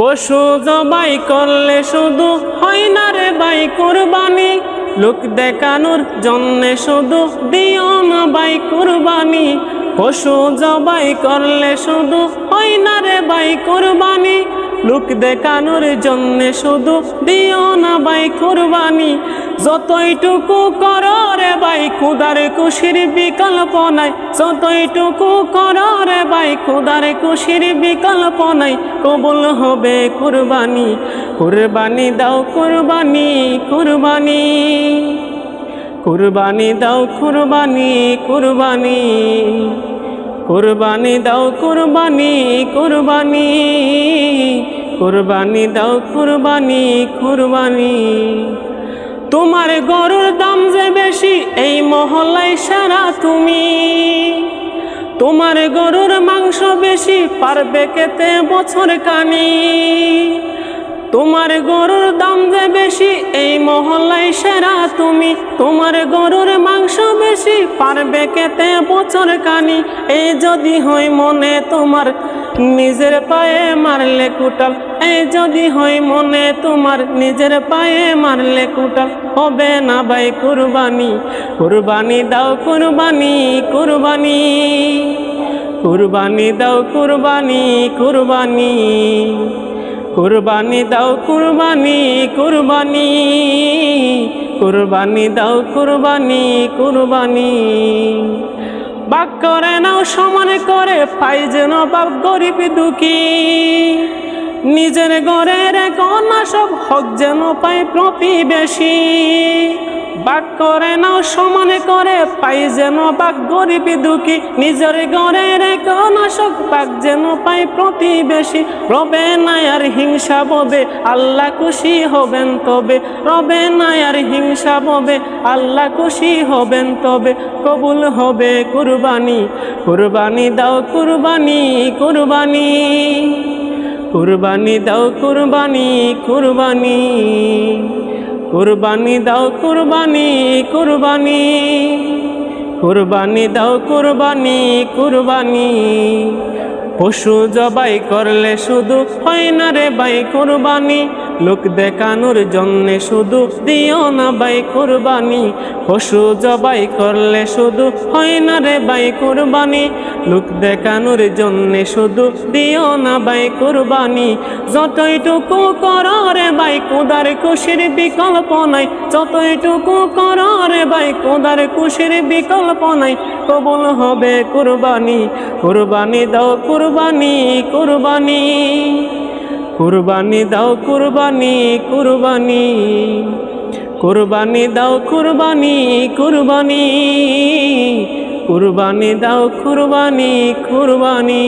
পশু জবাই করলে শুধু হয় না রে ভাই কুরবানি, লোক দেখানোর জন্যে শুধু দিও না ভাই কুরবানি। পশু জবাই করলে শুধু হয় না রে ভাই কুরবানি, লোক দেখানোর জন্যে শুধু দিও না ভাই কুরবানি। যতইটুকু করো রে ভাই খুদার খুশির বিকল্প নাই, যতইটুকু করো রে ভাই খুদার খুশির বিকল্প নাই। কবুল হবে কুরবানি, কুরবানি দাও কুরবানি, কুরবানি কুরবানি দাও কুরবানি, কুরবানি কুরবানি দাও কুরবানি, কুরবানি কুরবানি দাও কুরবানি, কুরবানি। তোমার গরুর দাম যে বেশি এই মহল্লায় সারা তুমি, তোমার গরুর মাংস বেশি পারবে খেতে বছর কানি। তোমার গরুর দাম যে বেশি এই মহল্লায় সেরা তুমি, তোমার গরুর মাংস বেশি পারবে খেতে বছর কানি। এই যদি হয় মনে তোমার নিজের পায়ে মারলে কুটাল, এই যদি হয় মনে তোমার নিজের পায়ে মারলে কুটাল। হবে না ভাই কুরবানি, কুরবানি দাও কুরবানি, কুরবানি কুরবানি দাও কুরবানি, কুরবানি কুরবানি দাও কুরবানি, কুরবানি কুরবানি দাও কুরবানি, কুরবানি। ভাগ করে নাও সমান করে, পাই যেন বাপ গরিব দুঃখী। নিজের ঘরের কন্যা সব হক যেন পায় প্রতিবেশী। ভাগ করে নাও সমান করে, পাই যেন বাপ গরিব দুঃখী। নিজের ঘরের কন্যা সব ভাগ যেন পায় প্রতিবেশী। রবে না আর হিংসা ববে, আল্লাহ খুশি হবেন তবে। রবে না আর হিংসা ববে, আল্লাহ খুশি হবেন তবে। কবুল হবে কুরবানি, কুরবানি দাও কুরবানি, কুরবানি কুরবানি দাও কুরবানি, কুরবানি কুরবানি দাও কুরবানি, কুরবানি কুরবানি দাও কুরবানি, কুরবানি। পশু জবাই করলে শুধু হয় না রে ভাই কুরবানি, লোক দেখানোর জন্যে শুধু দিও না ভাই কুরবানি। পশু জবাই করলে শুধু হয় না রে ভাই কুরবানি, লোক দেখানোর জন্যে শুধু দিও না ভাই কুরবানি। যতইটুকু করো রে ভাই খুদার খুশির বিকল্প নাই, যতইটুকু করো রে ভাই খুদার খুশির বিকল্প নাই। কবুল হবে কুরবানি, কুরবানি দাও কুরবানি, কুরবানি কুরবানি দাও কুরবানি, কুরবানি কুরবানি দাও কুরবানি, কুরবানি কুরবানি দাও কুরবানি, কুরবানি।